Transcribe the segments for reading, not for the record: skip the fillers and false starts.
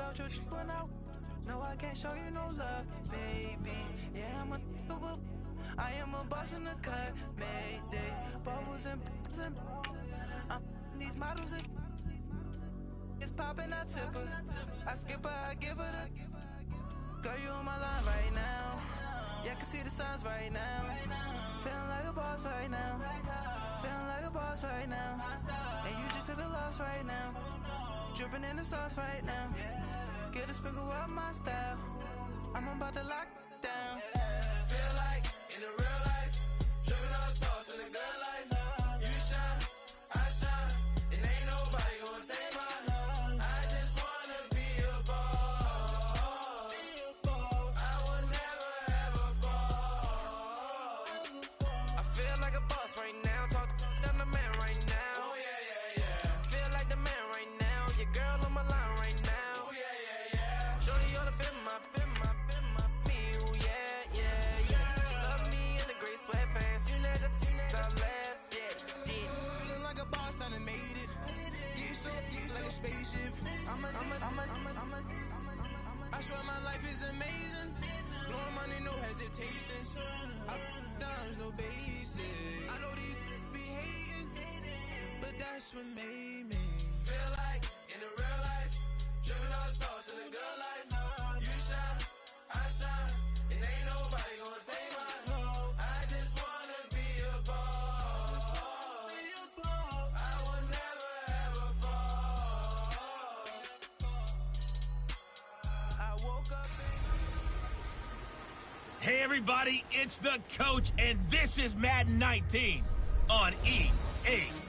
without your one out. No, I can't show you no love, baby. Yeah, I am a boss in the cut, Mayday. Bubbles and I'm these models and it's popping, I tip her. I skip her, I give her the. Girl, you on my line right now. Yeah, I can see the signs right now. Feeling like a boss right now. Feeling like a boss right now. And you just took a loss right now. Dripping in the sauce right now. Get a sprinkle up my style. I'm about to lock down. Feel like in the real life, dripping on sauce in the good life. You shine, I shine, and ain't nobody gonna take mine. I just wanna be a boss. I will never ever fall. I feel like a boss right now. Talk to the man right now. Oh yeah, yeah, yeah. Feel like the man right now. Your girl on my line right now. Oh yeah, yeah, yeah. Shorty, you ought to be my, me, ooh, yeah, yeah, yeah. She love me in the gray sweatpants. You never left, yeah, did. Feeling like a boss, I done made it. Get so like a spaceship. I swear my life is amazing. Blowing money, no hesitation. There's no basic. I know these be hating, but that's what made me feel like in the real life, dripping on sauce in the good life. You shine, I shine, and ain't nobody gonna take mine. I just wanna be a boss. I will never ever fall. I woke up Hey everybody, it's the coach, and this is Madden 19 on EA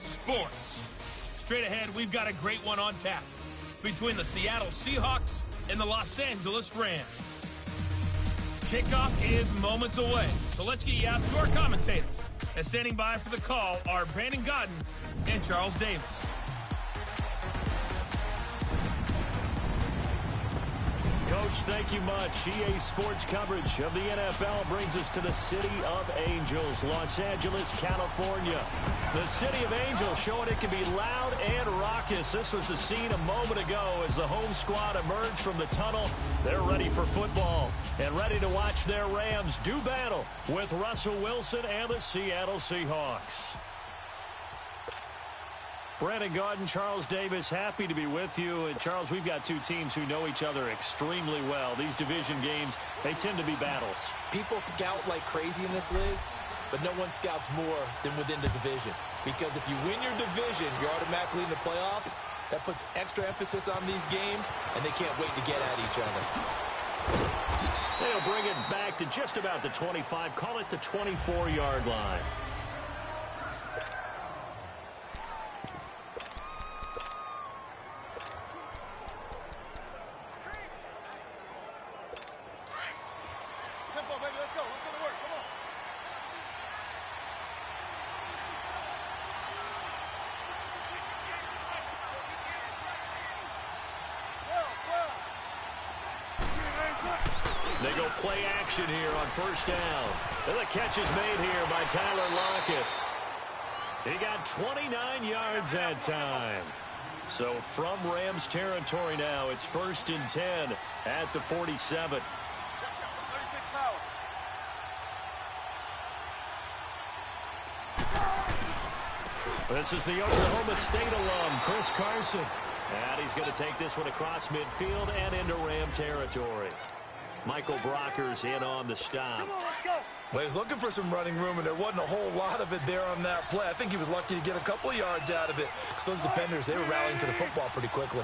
Sports. Straight ahead, we've got a great one on tap between the Seattle Seahawks and the Los Angeles Rams. Kickoff is moments away, so let's get you out to our commentators. And standing by for the call are Brandon Godden and Charles Davis. Coach, thank you much. EA Sports coverage of the NFL brings us to the City of Angels, Los Angeles, California. The City of Angels showing it can be loud and raucous. This was the scene a moment ago as the home squad emerged from the tunnel. They're ready for football and ready to watch their Rams do battle with Russell Wilson and the Seattle Seahawks. Brandon Gaudin, Charles Davis, happy to be with you. And Charles, we've got two teams who know each other extremely well. These division games, they tend to be battles. People scout like crazy in this league, but no one scouts more than within the division. Because if you win your division, you're automatically in the playoffs. That puts extra emphasis on these games, and they can't wait to get at each other. They'll bring it back to just about the 25, call it the 24-yard line. They go play action here on first down. And the catch is made here by Tyler Lockett. He got 29 yards that time. So from Rams territory now, it's 1st and 10 at the 47. This is the Oklahoma State alum, Chris Carson. And he's going to take this one across midfield and into Ram territory. Michael Brockers in on the stop. Well, he was looking for some running room, and there wasn't a whole lot of it there on that play. I think he was lucky to get a couple of yards out of it, because those defenders, they were rallying to the football pretty quickly.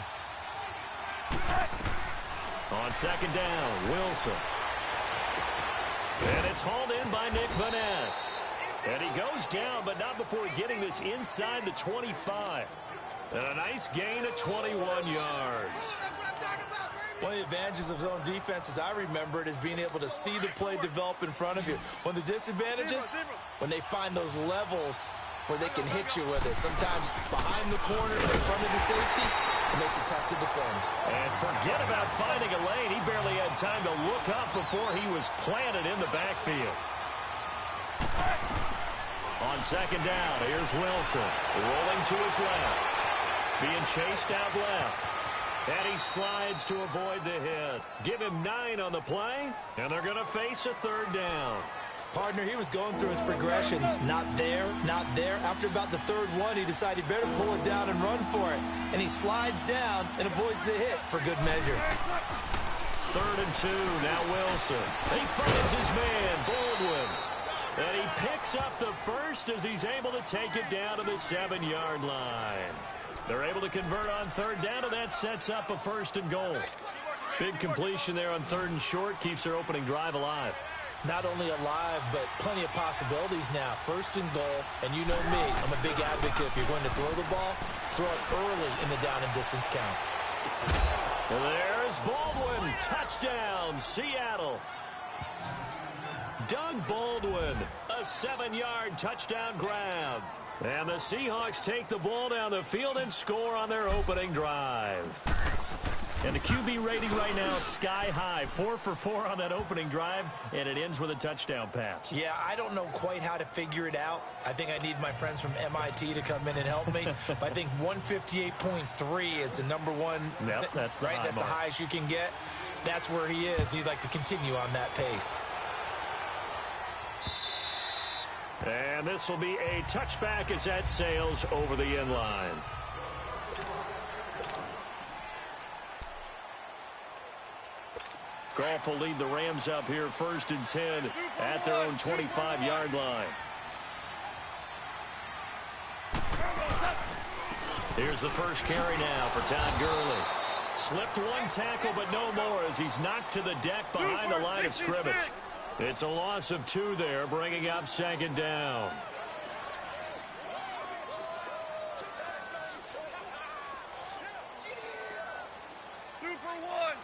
On second down, Wilson. And it's hauled in by Nick Vanette. And he goes down, but not before getting this inside the 25. And a nice gain of 21 yards. One of the advantages of zone defense, as I remember it, is being able to see the play develop in front of you. One of the disadvantages, when they find those levels where they can hit you with it. Sometimes behind the corner, in front of the safety, it makes it tough to defend. And forget about finding a lane. He barely had time to look up before he was planted in the backfield. On second down, here's Wilson, rolling to his left. Being chased out left. And he slides to avoid the hit. Give him 9 on the play, and they're going to face a 3rd down. Partner, he was going through his progressions. Not there, not there. After about the 3rd one, he decided he better pull it down and run for it. And he slides down and avoids the hit for good measure. 3rd and 2, now Wilson. He finds his man, Baldwin. And he picks up the first as he's able to take it down to the 7-yard line. They're able to convert on 3rd down, and that sets up a 1st and goal. Big completion there on 3rd and short, keeps their opening drive alive. Not only alive, but plenty of possibilities now. 1st and goal, and you know me, I'm a big advocate. If you're going to throw the ball, throw it early in the down and distance count. And there's Baldwin. Touchdown, Seattle. Doug Baldwin, a 7-yard touchdown grab. And the Seahawks take the ball down the field and score on their opening drive. And the QB rating right now, sky high. 4 for 4 on that opening drive, and it ends with a touchdown pass. Yeah, I don't know quite how to figure it out. I think I need my friends from MIT to come in and help me. But I think 158.3 is the number one. Yep, that's the right. That's the highest you can get. That's where he is. He'd like to continue on that pace. And this will be a touchback as that sails over the end line. Goff will lead the Rams up here 1st and 10 at their own 25-yard line. Here's the first carry now for Todd Gurley. Slipped 1 tackle, but no more as he's knocked to the deck behind the line of scrimmage. It's a loss of 2 there, bringing up 2nd down.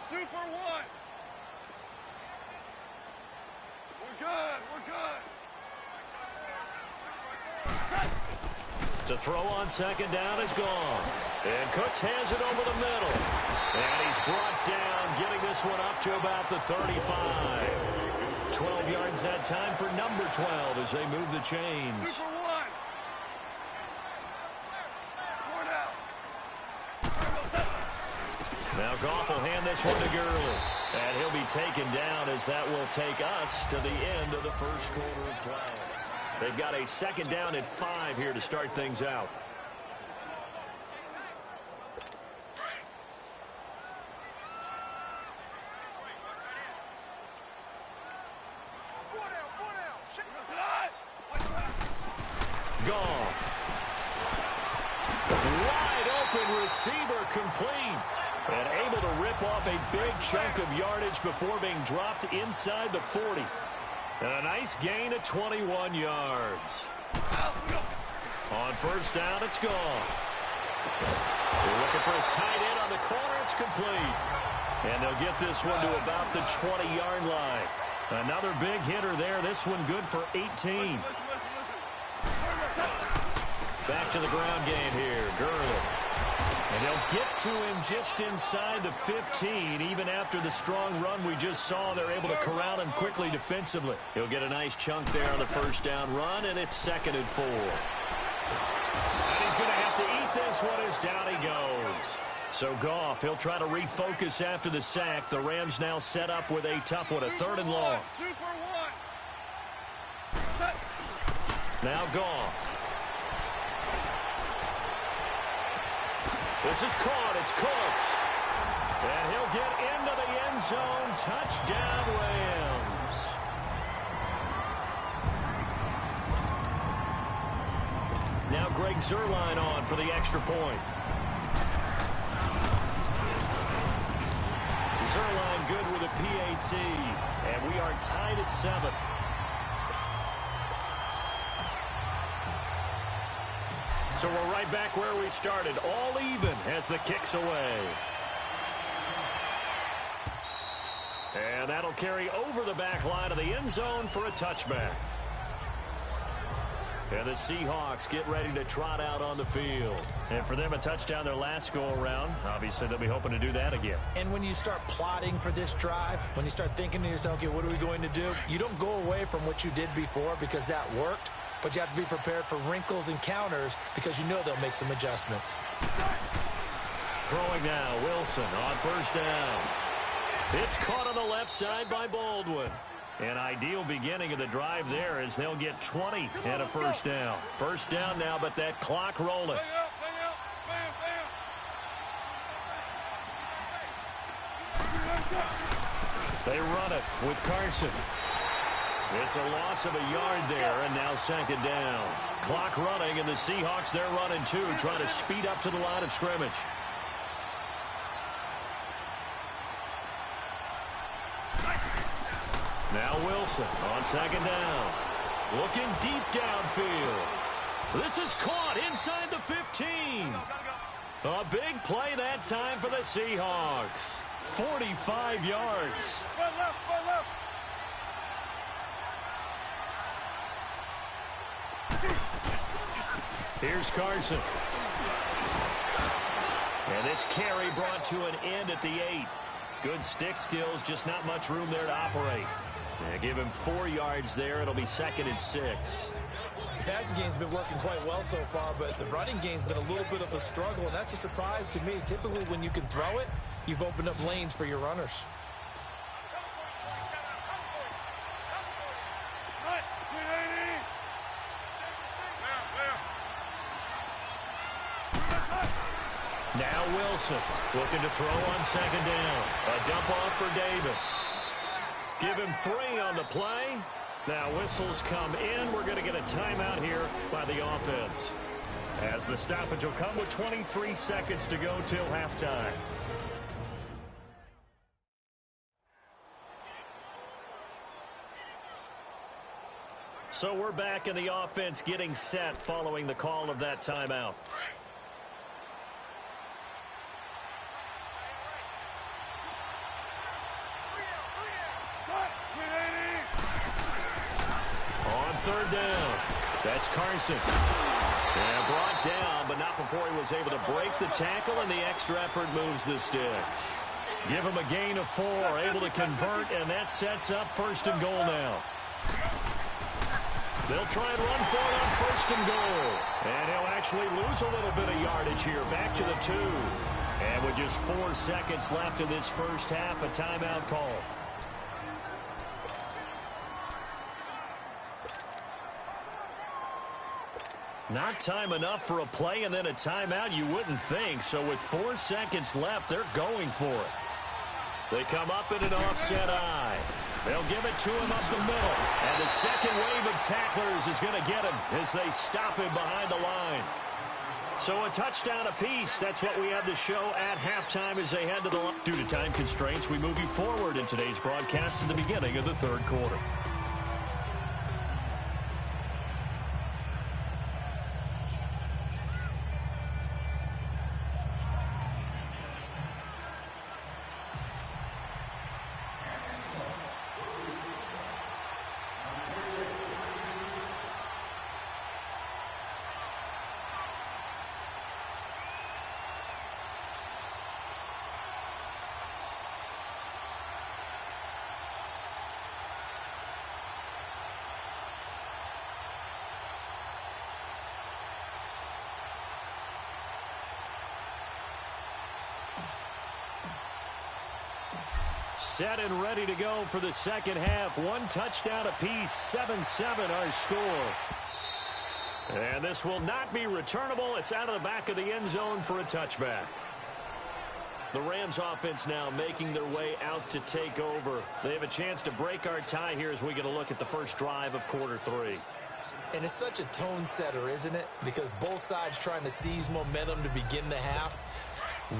Super one. We're good. To throw on 2nd down is gone. And Cooks has it over the middle. And he's brought down, getting this one up to about the 35. 12 yards that time for number 12 as they move the chains. Super one. Now Goff will hand this one to Gurley. And he'll be taken down as that will take us to the end of the first quarter of play. They've got a 2nd down and 5 here to start things out. Goff. Wide open receiver complete. And able to rip off a big chunk of yardage before being dropped inside the 40. And a nice gain of 21 yards. On 1st down, it's Goff. They're looking for his tight end on the corner. It's complete. And they'll get this one to about the 20-yard line. Another big hitter there. This one good for 18. Back to the ground game here. Gurley. And they'll get to him just inside the 15. Even after the strong run we just saw, they're able to corral him quickly defensively. He'll get a nice chunk there on the 1st down run, and it's 2nd and 4. And he's going to have to eat this one as down he goes. So Goff, he'll try to refocus after the sack. The Rams now set up with a tough one, a 3rd and long. Now Goff. This is caught. It's Cooks. And he'll get into the end zone. Touchdown, Rams. Now Greg Zuerlein on for the extra point. Zuerlein good with a PAT. And we are tied at 7. So we're right back where we started, all even as the kick's away. And that'll carry over the back line of the end zone for a touchback. And the Seahawks get ready to trot out on the field. And for them, a touchdown their last go-around. Obviously, they'll be hoping to do that again. And when you start plotting for this drive, when you start thinking to yourself, okay, what are we going to do? You don't go away from what you did before because that worked. But you have to be prepared for wrinkles and counters because you know they'll make some adjustments. Throwing now, Wilson on first down. It's caught on the left side by Baldwin. An ideal beginning of the drive there as they'll get 20 and a first down. First down now, but that clock rolling. They run it with Carson. It's a loss of a yard there, and now second down. Clock running, and the Seahawks, they're running too, trying to speed up to the line of scrimmage. Now Wilson on second down. Looking deep downfield. This is caught inside the 15. A big play that time for the Seahawks. 45 yards. Here's Carson. And this carry brought to an end at the 8. Good stick skills, just not much room there to operate. Yeah, give him 4 yards there. It'll be 2nd and 6. The passing game's been working quite well so far, but the running game's been a little bit of a struggle, and that's a surprise to me. Typically, when you can throw it, you've opened up lanes for your runners. Now Wilson looking to throw on second down. A dump off for Davis. Give him 3 on the play. Now whistles come in. We're going to get a timeout here by the offense, as the stoppage will come with 23 seconds to go till halftime. So we're back in the offense getting set following the call of that timeout. Third down. That's Carson. And brought down, but not before he was able to break the tackle, and the extra effort moves the sticks. Give him a gain of 4, able to convert, and that sets up 1st and goal now. They'll try and run for it on 1st and goal. And he'll actually lose a little bit of yardage here, back to the 2. And with just 4 seconds left in this first half, a timeout call. Not time enough for a play and then a timeout, you wouldn't think. So with 4 seconds left, they're going for it. They come up in an offset eye. They'll give it to him up the middle. And the second wave of tacklers is going to get him as they stop him behind the line. So a touchdown apiece. That's what we have to show at halftime as they head to the line. Due to time constraints, we move you forward in today's broadcast to the beginning of the third quarter. Set and ready to go for the second half. 1 touchdown apiece, 7-7 our score. And this will not be returnable. It's out of the back of the end zone for a touchback. The Rams offense now making their way out to take over. They have a chance to break our tie here as we get a look at the first drive of quarter 3. And it's such a tone setter, isn't it? Because both sides trying to seize momentum to begin the half.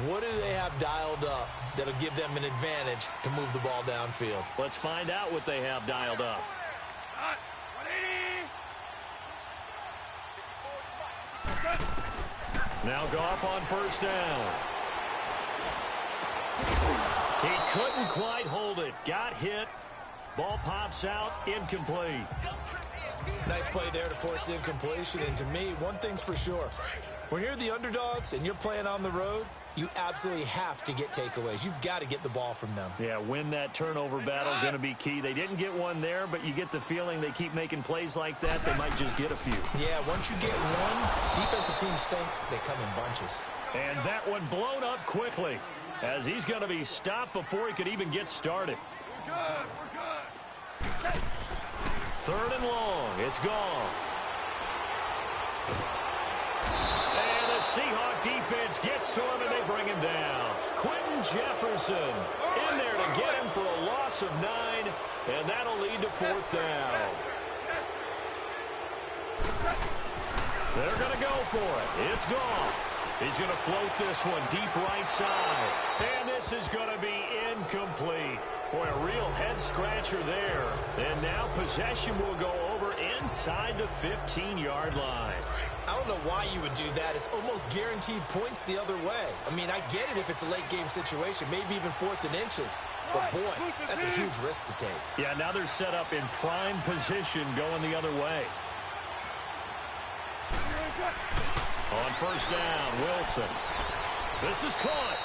What do they have dialed up that'll give them an advantage to move the ball downfield? Let's find out what they have dialed up. Now Goff on first down. He couldn't quite hold it. Got hit. Ball pops out. Incomplete. Nice play there to force the incompletion. And to me, one thing's for sure. When you're the underdogs and you're playing on the road, you absolutely have to get takeaways. You've got to get the ball from them. Yeah, win that turnover battle, going to be key. They didn't get one there, but you get the feeling they keep making plays like that, they might just get a few. Yeah, once you get one, defensive teams think they come in bunches. And that one blown up quickly, as he's going to be stopped before he could even get started. We're good. We're good. Third and long. It's gone. And the Seahawk defense gets to him, and they bring him down. Quentin Jefferson in there to get him for a loss of 9, and that'll lead to 4th down. They're going to go for it. It's gone. He's going to float this one deep right side. And this is going to be incomplete. Boy, a real head-scratcher there. And now possession will go over inside the 15-yard line. I don't know why you would do that. It's almost guaranteed points the other way. I mean, I get it if it's a late-game situation, maybe even 4th and inches. But, boy, that's a huge risk to take. Yeah, now they're set up in prime position going the other way. On first down, Wilson. This is caught.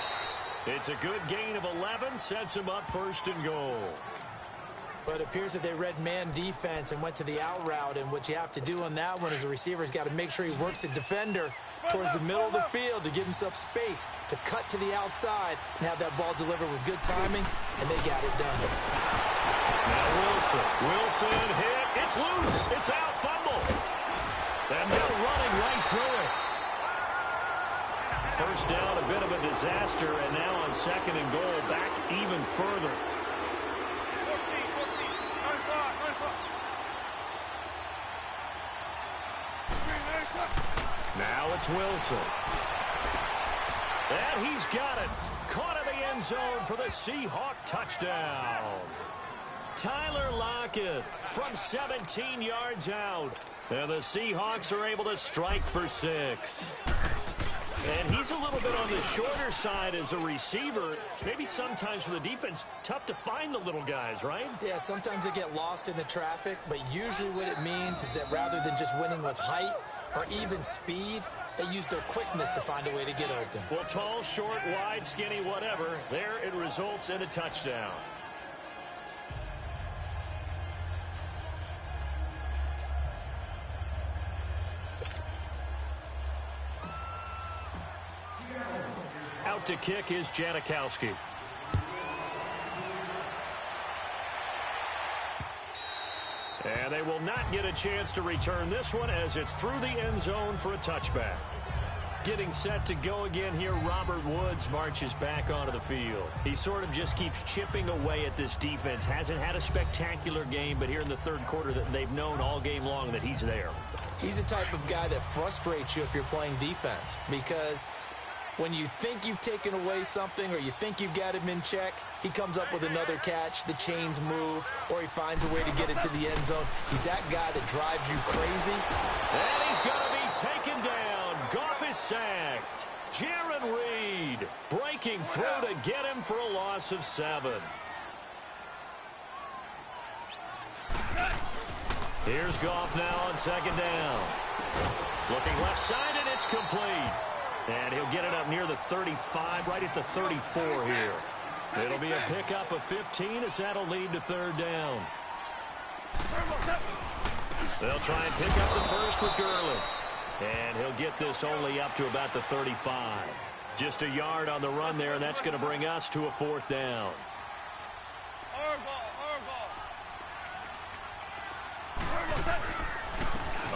It's a good gain of 11, sets him up 1st and goal. But it appears that they read man defense and went to the out route, and what you have to do on that one is the receiver's got to make sure he works a defender towards the middle of the field to give himself space to cut to the outside and have that ball delivered with good timing, and they got it done. Now Wilson hit. It's loose. It's out. Fumble. And they're running right through it. First down, a bit of a disaster, and now on 2nd and goal, back even further. 14, 95. Now it's Wilson. And he's got it. Caught in the end zone for the Seahawk touchdown. Tyler Lockett from 17 yards out. And the Seahawks are able to strike for 6. And he's a little bit on the shorter side as a receiver. Maybe sometimes for the defense, tough to find the little guys, right? Yeah, sometimes they get lost in the traffic, but usually what it means is that rather than just winning with height or even speed, they use their quickness to find a way to get open. Well, tall, short, wide, skinny, whatever, there it results in a touchdown. Out to kick is Janikowski. And they will not get a chance to return this one as it's through the end zone for a touchback. Getting set to go again here, Robert Woods marches back onto the field. He sort of just keeps chipping away at this defense. Hasn't had a spectacular game, but here in the 3rd quarter that they've known all game long that he's there. He's the type of guy that frustrates you if you're playing defense, because when you think you've taken away something or you think you've got him in check, he comes up with another catch, the chains move, or he finds a way to get it to the end zone. He's that guy that drives you crazy. And he's going to be taken down. Goff is sacked. Jaron Reed breaking through to get him for a loss of 7. Here's Goff now on 2nd down. Looking left side, and it's complete. And he'll get it up near the 35, right at the 34 here. It'll be a pickup of 15 as that'll lead to 3rd down. They'll try and pick up the first with Gurley. And he'll get this only up to about the 35. Just a yard on the run there, and that's going to bring us to a 4th down.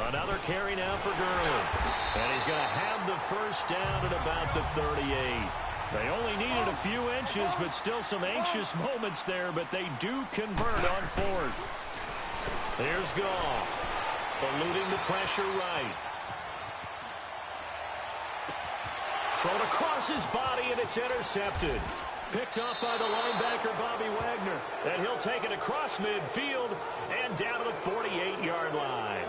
Another carry now for Gurley. And he's going to have the first down at about the 38. They only needed a few inches, but still some anxious moments there, but they do convert on 4th. Here's Goff, eluding the pressure right. Thrown across his body, and it's intercepted. Picked off by the linebacker, Bobby Wagner. And he'll take it across midfield and down to the 48-yard line.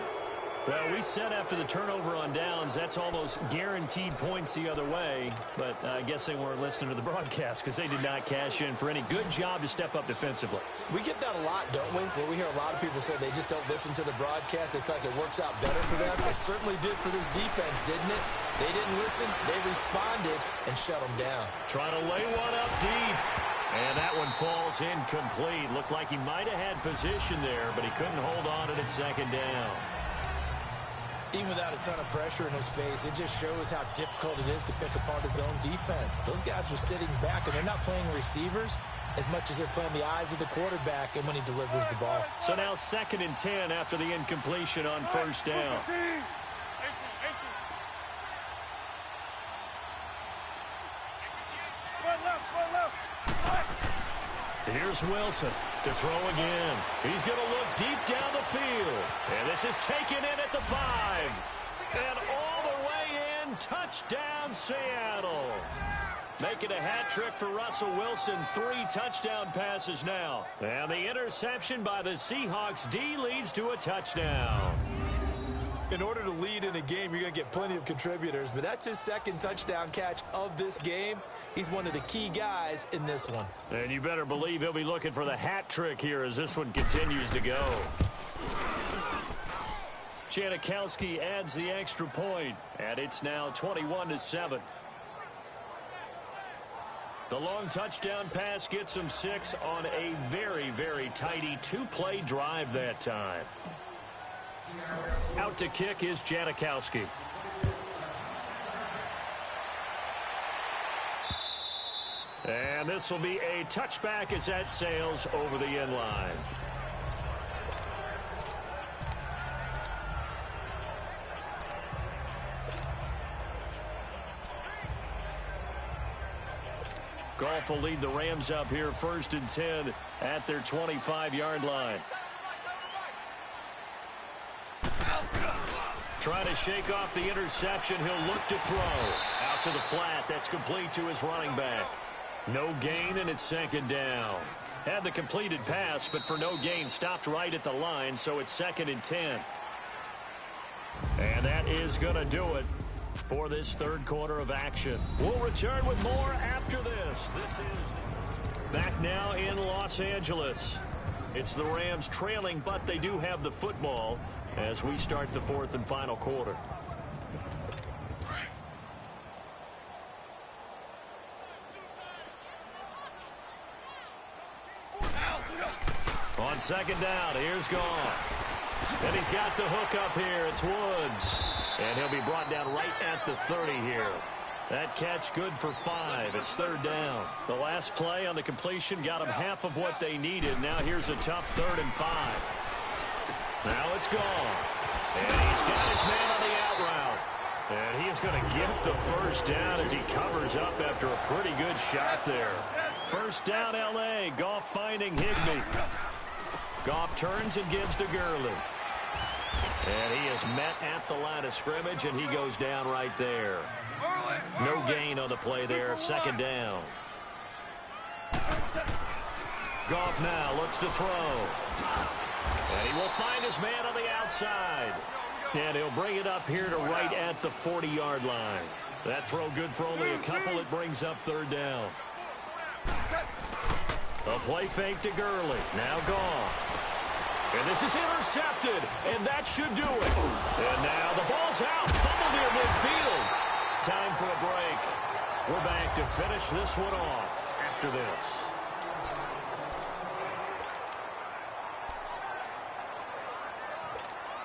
Well, we said after the turnover on downs, that's almost guaranteed points the other way. But I guess they weren't listening to the broadcast because they did not cash in for any good job to step up defensively. We get that a lot, don't we? Where we hear a lot of people say they just don't listen to the broadcast. They feel like it works out better for them. It certainly did for this defense, didn't it? They didn't listen. They responded and shut them down. Trying to lay one up deep. And that one falls incomplete. Looked like he might have had position there, but he couldn't hold on to it at 2nd down. Even without a ton of pressure in his face, it just shows how difficult it is to pick apart his own defense. Those guys are sitting back, and they're not playing receivers as much as they're playing the eyes of the quarterback and when he delivers the ball. So now 2nd and 10 after the incompletion on first down. Here's Wilson to throw again. He's going to look deep down the field. And this is taken in at the 5. And all the way in, touchdown Seattle. Making a hat trick for Russell Wilson. 3 touchdown passes now. And the interception by the Seahawks D leads to a touchdown. In order to lead in a game, you're going to get plenty of contributors, but that's his 2nd touchdown catch of this game. He's one of the key guys in this one. And you better believe he'll be looking for the hat trick here as this one continues to go. Janikowski adds the extra point, and it's now 21-7. The long touchdown pass gets him 6 on a very, very tidy 2-play drive that time. Out to kick is Janikowski. And this will be a touchback as that sails over the end line. Goff will lead the Rams up here 1st and 10 at their 25-yard line. Trying to shake off the interception. He'll look to throw. Out to the flat. That's complete to his running back. No gain, and it's 2nd down. Had the completed pass, but for no gain, stopped right at the line, so it's 2nd and 10. And that is going to do it for this 3rd quarter of action. We'll return with more after this. This is back now in Los Angeles. It's the Rams trailing, but they do have the football as we start the 4th and final quarter. On 2nd down, here's Goff. And he's got the hook up here. It's Woods. And he'll be brought down right at the 30 here. That catch good for 5. It's 3rd down. The last play on the completion got them half of what they needed. Now here's a tough 3rd and 5. Now it's Goff. And he's got his man on the out route. And he is going to get the 1st down as he covers up after a pretty good shot there. 1st down, L.A. Goff finding Higbee. Goff turns and gives to Gurley. And he is met at the line of scrimmage, and he goes down right there. No gain on the play there. 2nd down. Goff now looks to throw. And he will find his man on the outside. And he'll bring it up here to right at the 40-yard line. That throw good for only a couple. It brings up 3rd down. A play fake to Gurley. Now Goff. And this is intercepted. And that should do it. And now the ball's out. Fumble near midfield. Time for a break. We're back to finish this one off after this.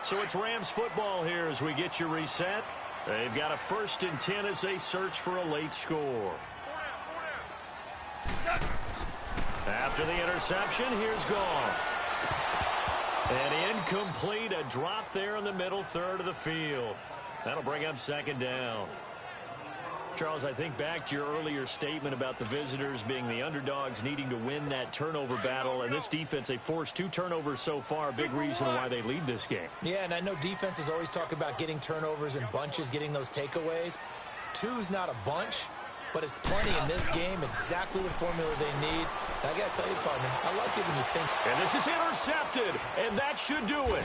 So it's Rams football here as we get you reset. They've got a 1st and 10 as they search for a late score. After the interception, here's Goff. And incomplete, a drop there in the middle 3rd of the field. That'll bring up 2nd down. Charles, I think back to your earlier statement about the visitors being the underdogs needing to win that turnover battle. And this defense, they forced 2 turnovers so far. Big reason why they lead this game. Yeah, and I know defenses always talk about getting turnovers in bunches, getting those takeaways. 2's not a bunch, but it's plenty in this game. Exactly the formula they need. And I got to tell you, partner, I like it when you think. And this is intercepted, and that should do it.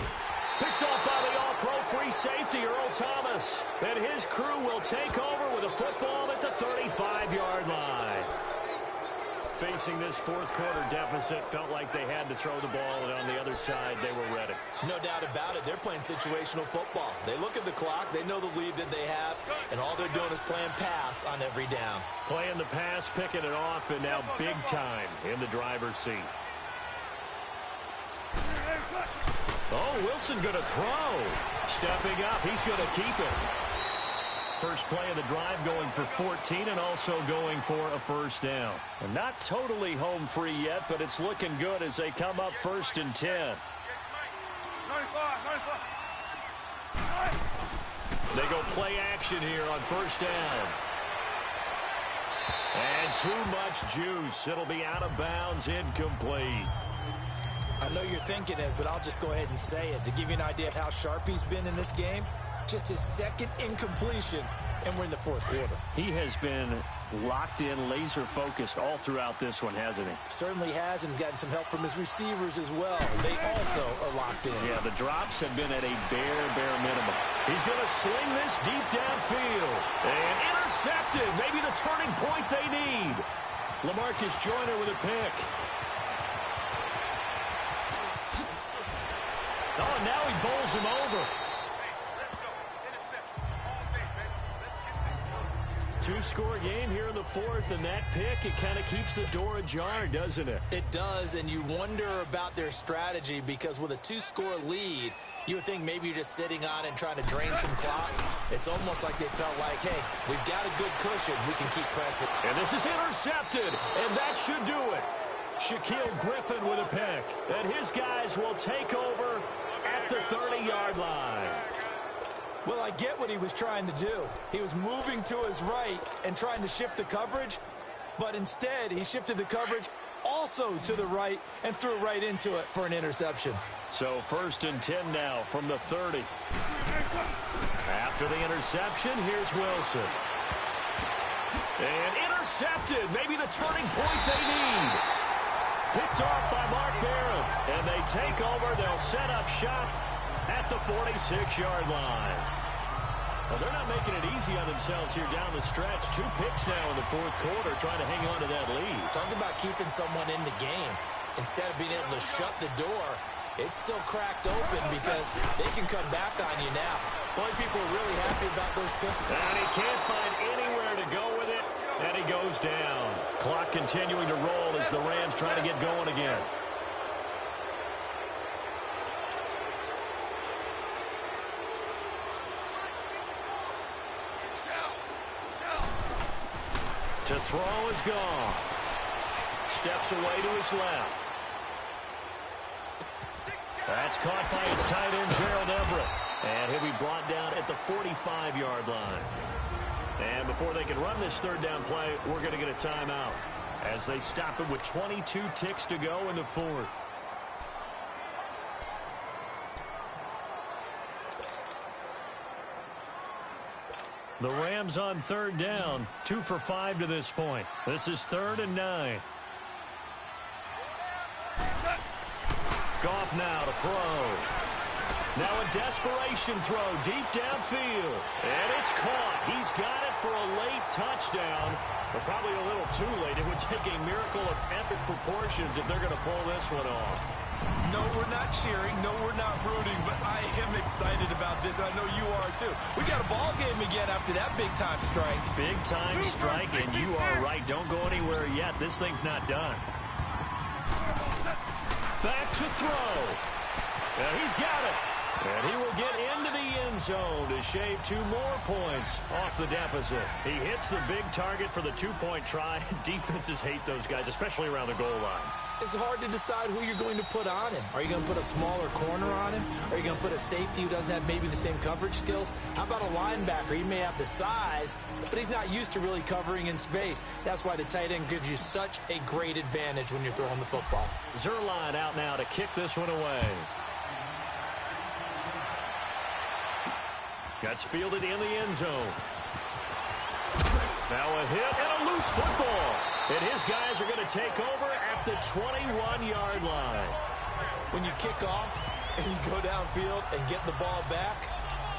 Picked off by the all-pro free safety, Earl Thomas. And his crew will take over with a football at the 35-yard line. Facing this 4th quarter deficit, felt like they had to throw the ball, and on the other side, they were ready. No doubt about it. They're playing situational football. They look at the clock. They know the lead that they have, and all they're doing is playing pass on every down. Playing the pass, picking it off, and now big time in the driver's seat. Oh, Wilson going to throw. Stepping up, he's going to keep it. First play of the drive going for 14 and also going for a first down. And not totally home free yet, but it's looking good as they come up 1st and 10. 95. They go play action here on first down. And too much juice. It'll be out of bounds, incomplete. I know you're thinking it, but I'll just go ahead and say it. To give you an idea of how sharp he's been in this game, just his second incompletion, and we're in the 4th quarter. He has been locked in, laser-focused all throughout this one, hasn't he? Certainly has, and he's gotten some help from his receivers as well. They also are locked in. Yeah, the drops have been at a bare minimum. He's going to sling this deep downfield. And intercepted. Maybe the turning point they need. LaMarcus Joyner with a pick. Oh, and now he bowls him over. Two-score game here in the 4th, and that pick, it kind of keeps the door ajar, doesn't it? It does, and you wonder about their strategy because with a 2-score lead, you would think maybe you're just sitting on and trying to drain some clock. It's almost like they felt like, hey, we've got a good cushion. We can keep pressing. And this is intercepted, and that should do it. Shaquille Griffin with a pick, and his guys will take over at the 30-yard line. Well, I get what he was trying to do. He was moving to his right and trying to shift the coverage, but instead he shifted the coverage also to the right and threw right into it for an interception. So 1st and 10 now from the 30. After the interception, here's Wilson. And intercepted. Maybe the turning point they need. Picked off by Mark Barron. And they take over. They'll set up shop at the 46-yard line. Well, they're not making it easy on themselves here down the stretch. 2 picks now in the 4th quarter, trying to hang on to that lead. Talk about keeping someone in the game. Instead of being able to shut the door, it's still cracked open because they can come back on you now. Boy, people are really happy about those picks. And he can't find anywhere to go with it, and he goes down. Clock continuing to roll as the Rams try to get going again. To throw is gone. Steps away to his left. That's caught by his tight end, Gerald Everett. And he'll be brought down at the 45-yard line. And before they can run this 3rd down play, we're going to get a timeout as they stop it with 22 ticks to go in the 4th. The Rams on 3rd down, 2 for 5 to this point. This is 3rd and 9. Goff now to throw. Now a desperation throw deep downfield. And it's caught. He's got it for a late touchdown. But probably a little too late. It would take a miracle of epic proportions if they're going to pull this one off. No, we're not cheering. No, we're not rooting. But I am excited about this. And I know you are, too. We got a ball game again after that big-time strike. Big-time strike, and you are right. Don't go anywhere yet. This thing's not done. Back to throw. And he's got it. And he will get into the end zone to shave 2 more points off the deficit. He hits the big target for the 2-point try. Defenses hate those guys, especially around the goal line. It's hard to decide who you're going to put on him. Are you going to put a smaller corner on him? Are you going to put a safety who doesn't have maybe the same coverage skills? How about a linebacker? He may have the size, but he's not used to really covering in space. That's why the tight end gives you such a great advantage when you're throwing the football. Zerline out now to kick this one away. Gets fielded in the end zone. Now a hit and a loose football. And his guys are going to take over at the 21-yard line. When you kick off and you go downfield and get the ball back,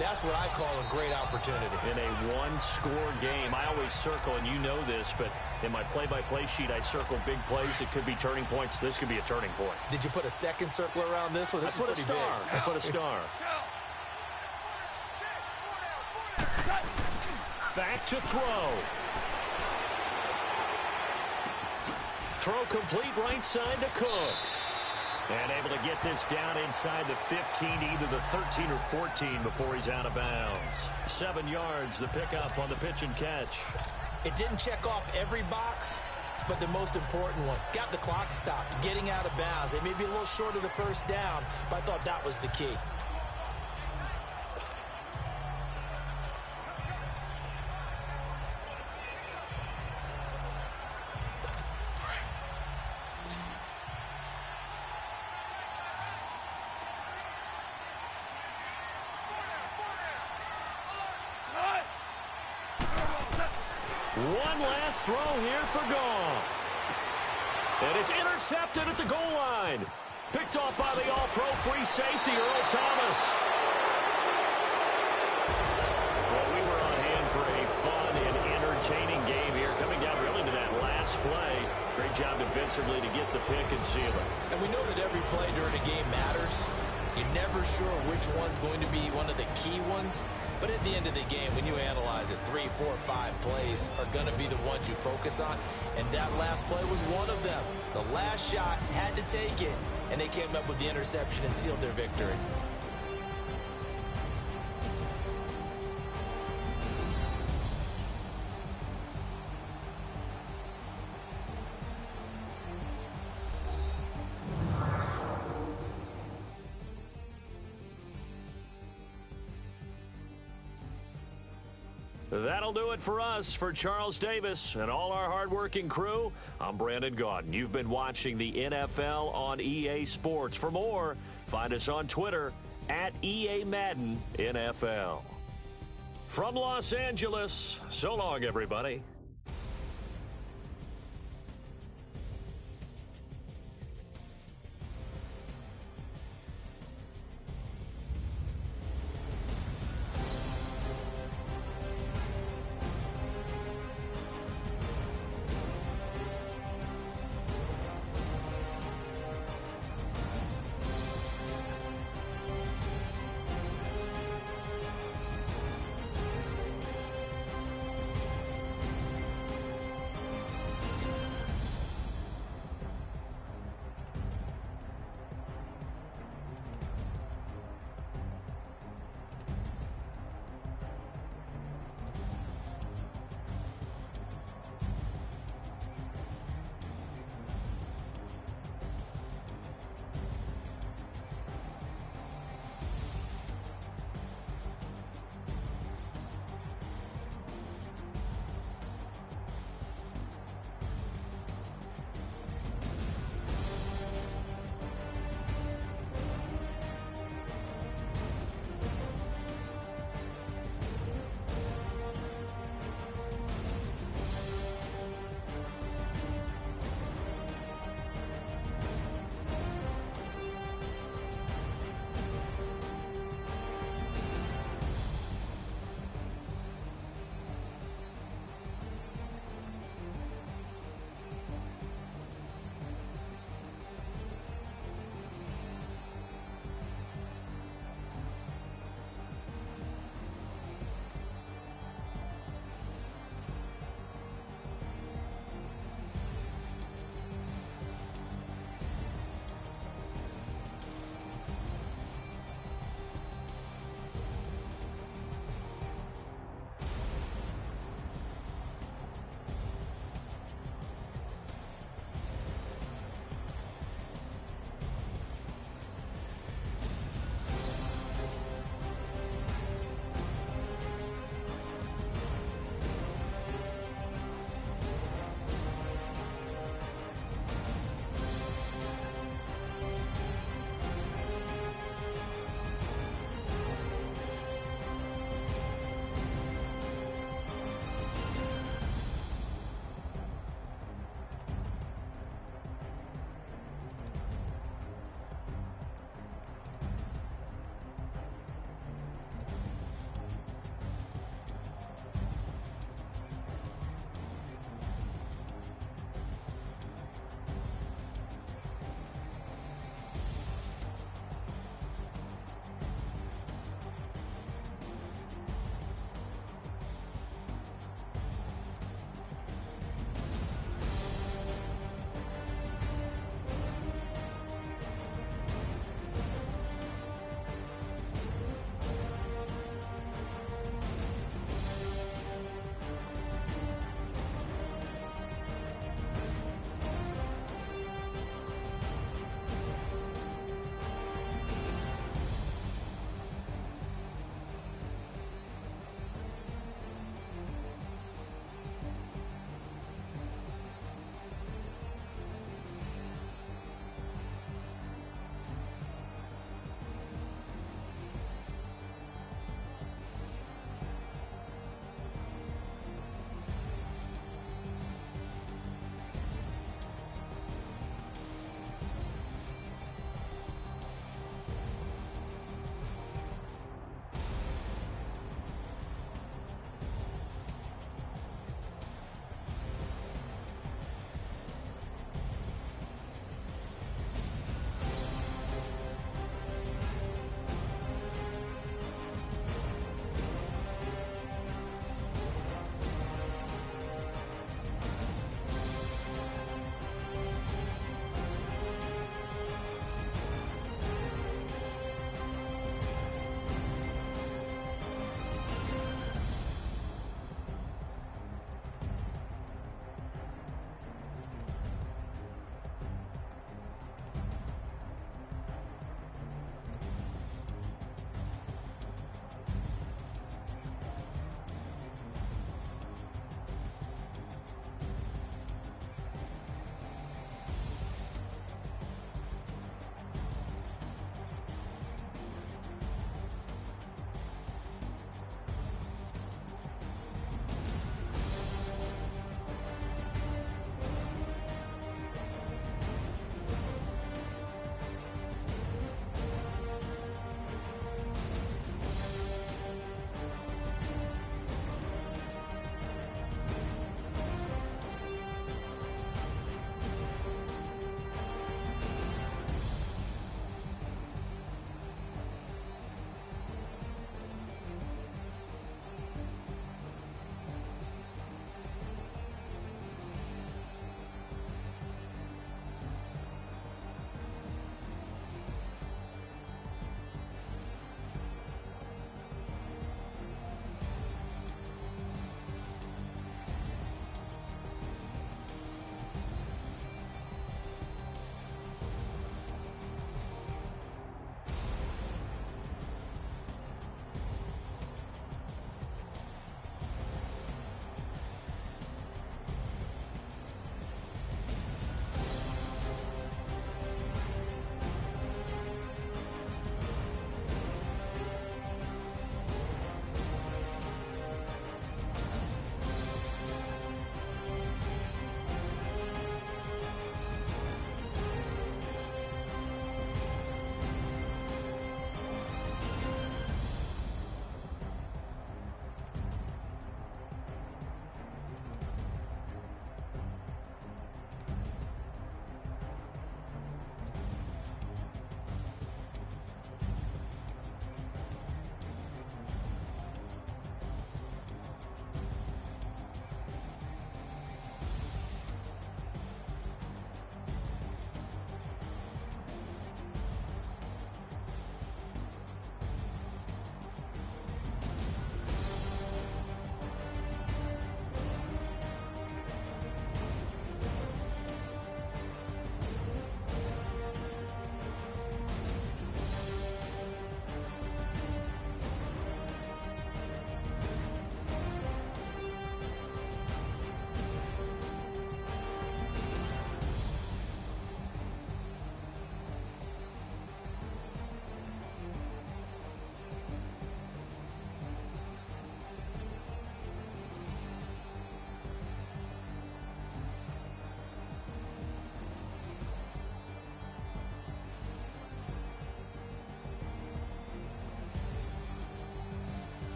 that's what I call a great opportunity. In a 1-score game, I always circle, and you know this, but in my play-by-play sheet, I circle big plays. It could be turning points. This could be a turning point. Did you put a second circle around this one? This I put a star. I put a star. Back to throw. Throw complete right side to Cooks. And able to get this down inside the 15, either the 13 or 14 before he's out of bounds. 7 yards, the pickup on the pitch and catch. It didn't check off every box, but the most important one. Got the clock stopped, getting out of bounds. It may be a little short of the first down, but I thought that was the key. One last throw here for Goff. And it's intercepted at the goal line. Picked off by the all-pro free safety, Earl Thomas. Well, we were on hand for a fun and entertaining game here, coming down really to that last play. Great job defensively to get the pick and seal it. And we know that every play during a game matters. You're never sure which one's going to be one of the key ones. But at the end of the game, when you analyze it, 3, 4, 5 plays are going to be the ones you focus on. And that last play was one of them. The last shot had to take it, and they came up with the interception and sealed their victory. That'll do it for us. For Charles Davis and all our hardworking crew, I'm Brandon Gaudin. You've been watching the NFL on EA Sports. For more, find us on Twitter at EA Madden NFL. From Los Angeles, so long, everybody.